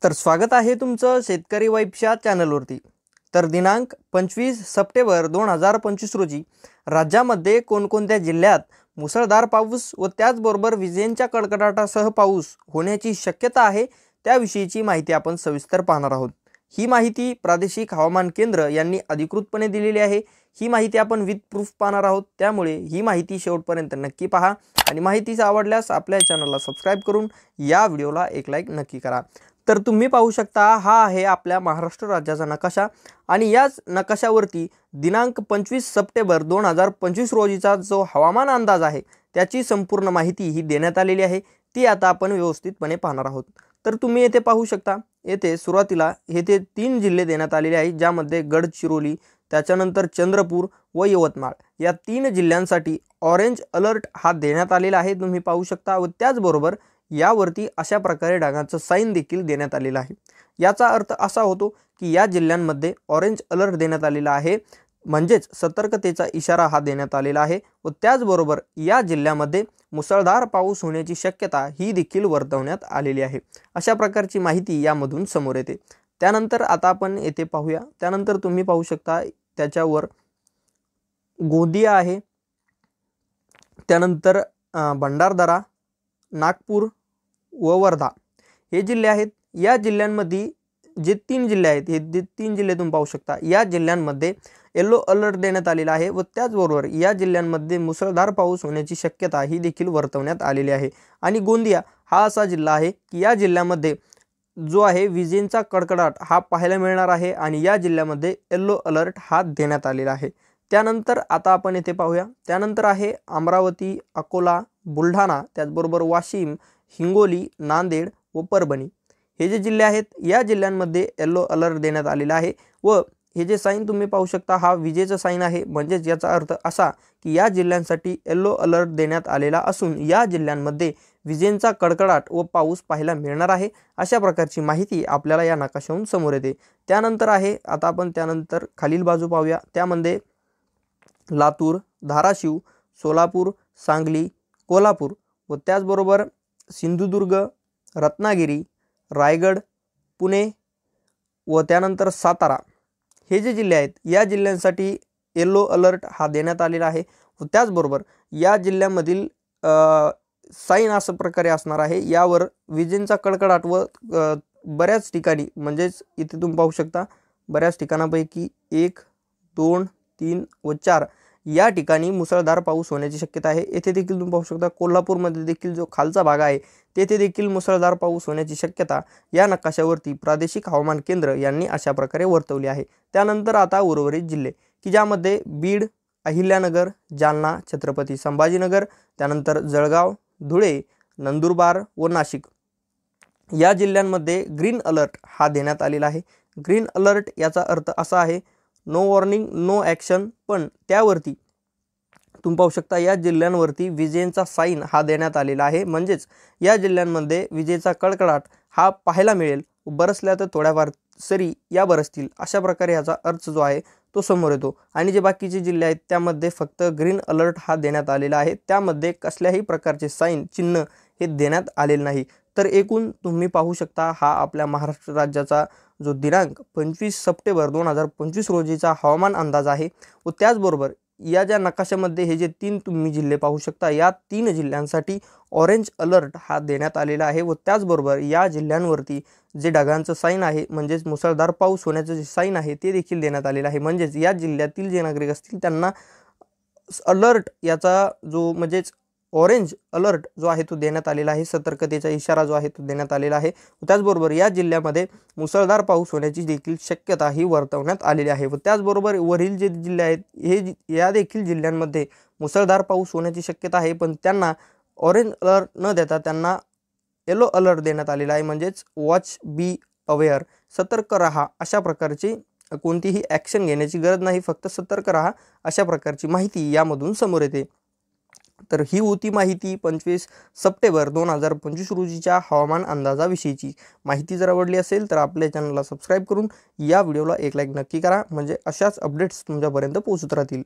तर स्वागत आहे तुमचं शेतकरी वाईबच्या चॅनलवरती। तर दिनांक 25 सप्टेंबर 2025 रोजी राज्यामध्ये कोणकोणत्या जिल्ह्यात मुसळधार पाऊस व त्याचबरोबर विजेंच्या कडकडाटासह पाऊस होण्याची शक्यता आहे त्याविषयीची माहिती आपण सविस्तर पाहणार आहोत। ही माहिती प्रादेशिक हवामान केंद्र यांनी अधिकृतपणे दिलेली आहे। ही माहिती आपण विथ प्रूफ पाहणार आहोत, त्यामुळे ही माहिती शेवटपर्यंत नक्की पहा आणि माहितीच आवडल्यास आपल्या चॅनलला सबस्क्राइब करून या व्हिडिओला एक लाईक नक्की करा। तर तुम्ही पाहू शकता हा आहे आपल्या महाराष्ट्र राज्याचा नकाशा आणि याच नकाशावरती दिनांक 25 सप्टेंबर 2025 रोजीचा जो हवामान अंदाज आहे त्याची संपूर्ण माहिती ही देण्यात आलेली आहे। ती आता आपण व्यवस्थितपणे पाहणार आहोत। तर तुम्ही येथे पाहू शकता, येथे सुरुवातीला येथे 3 जिल्हे देण्यात आलेले आहेत, ज्यामध्ये गडचिरोली, त्याच्यानंतर चंद्रपूर व यवतमाळ या 3 जिल्ह्यांसाठी ऑरेंज अलर्ट हा देण्यात आलेला आहे, तुम्ही पाहू शकता। व त्याचबरोबर यावरती अशा प्रकारे ढगांचं साइन देखील देण्यात आलेलं आहे। याचा अर्थ असा होतो की या जिल्ह्यांमध्ये ऑरेंज अलर्ट देण्यात आलेला आहे, म्हणजेच सतर्कतेचा इशारा हा देण्यात आलेला आहे। व त्याचबरोबर या जिल्ह्यामध्ये मुसळधार पाऊस होण्याची शक्यता ही देखील वर्तवण्यात आलेली आहे। अशा प्रकारची माहिती यामधून समोर येते। त्यानंतर आता आपण येथे पाहूया। त्यानंतर तुम्ही पाहू शकता त्याच्यावर गोंदिया आहे, त्यानंतर भंडारदरा, नागपूर व वर्धा हे जिल्हे आहेत। या जिल्ह्यांमध्ये जे 3 जिल्हे आहेत, हे 3 जिल्हे तुम्ही पाहू शकता, या जिल्ह्यांमध्ये येलो अलर्ट देण्यात आलेला आहे। व त्याचबरोबर या जिल्ह्यांमध्ये मुसळधार पाऊस होण्याची शक्यता ही देखील वर्तवण्यात आलेली आहे। आणि गोंदिया हा असा जिल्हा आहे की या जिल्ह्यामध्ये जो आहे विजेंचा कडकडाट हा पाहायला मिळणार आहे आणि या जिल्ह्यामध्ये येलो अलर्ट हा देण्यात आलेला आहे। त्यानंतर आता आपण येथे पाहूया। त्यानंतर आहे अमरावती, अकोला, बुलढाणा, त्याचबरोबर वाशिम, हिंगोली, नांदेड व परभणी हे जे जिल्हे आहेत, या जिल्ह्यांमध्ये येलो अलर्ट देण्यात आलेला आहे। व हे जे साइन तुम्ही पाहू शकता हा विजेचा साइन आहे, म्हणजेच याचा अर्थ असा की या जिल्ह्यांसाठी येलो अलर्ट देण्यात आलेला असून या जिल्ह्यांमध्ये विजेंचा कडकडाट व पाऊस पाहायला मिळणार आहे। अशा प्रकारची माहिती आपल्याला या नकाशावरून समोर येते। त्यानंतर आहे आता आपण त्यानंतर खालील बाजू पाहूया। त्यामध्ये लातूर, धाराशिव, सोलापूर, सांगली, कोल्हापूर व त्याचबरोबर सिंधुदुर्ग, रत्नागिरी, रायगड, पुणे व त्यानंतर सातारा हे जे जिल्हे आहेत, या जिल्ह्यांसाठी येलो अलर्ट हा देण्यात आलेला आहे। व त्याचबरोबर या जिल्ह्यामधील साइन अशा प्रकारे असणार आहे, यावर विजेंचा कडकडाट व बऱ्याच ठिकाणी, म्हणजेच इथे तुम्ही पाहू शकता बऱ्याच ठिकाणापैकी 1, 2, 3 व 4 या ठिकाणी मुसळधार पाऊस होण्याची शक्यता आहे। येथे देखील तुम्ही पाहू शकता कोल्हापूरमध्ये देखील जो खालचा भाग आहे तेथे देखील मुसळधार पाऊस होण्याची शक्यता या नकाशावरती प्रादेशिक हवामान केंद्र यांनी अशा प्रकारे वर्तवली आहे। त्यानंतर आता उर्वरित जिल्हे की ज्यामध्ये बीड, अहिल्यानगर, जालना, छत्रपती संभाजीनगर, त्यानंतर जळगाव, धुळे, नंदुरबार व नाशिक या जिल्ह्यांमध्ये ग्रीन अलर्ट हा देण्यात आलेला आहे। ग्रीन अलर्ट याचा अर्थ असा आहे नो वॉर्निंग नो ॲक्शन, पण त्यावरती तुम्ही पाहू शकता या जिल्ह्यांवरती विजेंचा साइन हा देण्यात आलेला आहे, म्हणजेच या जिल्ह्यांमध्ये विजेचा कडकडाट हा पाहायला मिळेल, बरसल्या तर थोड्याफार सरी या बरसतील, अशा प्रकारे याचा अर्थ जो आहे तो समोर येतो। आणि जे बाकीचे जिल्हे आहेत त्यामध्ये फक्त ग्रीन अलर्ट हा देण्यात आलेला आहे, त्यामध्ये कसल्याही प्रकारचे साइन चिन्ह हे देण्यात आलेले नाही। तर एकूण तुम्ही पाहू शकता हा आपल्या महाराष्ट्र राज्याचा जो दिनांक 25 सप्टेंबर 2025 रोजीचा हवामान अंदाज आहे। व त्याचबरोबर या ज्या नकाशामध्ये हे जे 3 तुम्ही जिल्हे पाहू शकता, या 3 जिल्ह्यांसाठी ऑरेंज अलर्ट हा देण्यात आलेला आहे। व त्याचबरोबर या जिल्ह्यांवरती जे ढगांचं साइन आहे, म्हणजेच मुसळधार पाऊस होण्याचं जे साइन आहे ते देखील देण्यात आलेलं आहे, म्हणजेच या जिल्ह्यातील जे नागरिक असतील त्यांना अलर्ट याचा जो म्हणजेच ऑरेंज अलर्ट जो आहे तो देण्यात आलेला आहे, सतर्कतेचा इशारा जो आहे तो देण्यात आलेला आहे। त्याचबरोबर या जिल्ह्यामध्ये मुसळधार पाऊस होण्याची देखील शक्यता ही वर्तवण्यात आलेली आहे। व त्याचबरोबर वरील जे जिल्हे आहेत हे या देखील जिल्ह्यांमध्ये मुसळधार पाऊस होण्याची शक्यता आहे, पण त्यांना ऑरेंज अलर्ट न देता त्यांना येलो अलर्ट देण्यात आलेला आहे, म्हणजेच वॉच बी अवेअर, सतर्क रहा, अशा प्रकारची कोणतीही ॲक्शन घेण्याची गरज नाही, फक्त सतर्क रहा अशा प्रकारची माहिती यामधून समोर येते। तर ही होती माहिती 25 सप्टेंबर 2025 रोजीच्या हवामान अंदाजाविषयीची। माहिती जर आवडली असेल तर आपल्या चॅनलला सबस्क्राइब करून या व्हिडिओला एक लाईक नक्की करा, म्हणजे अशाच अपडेट्स तुमच्यापर्यंत पोहोचत राहतील।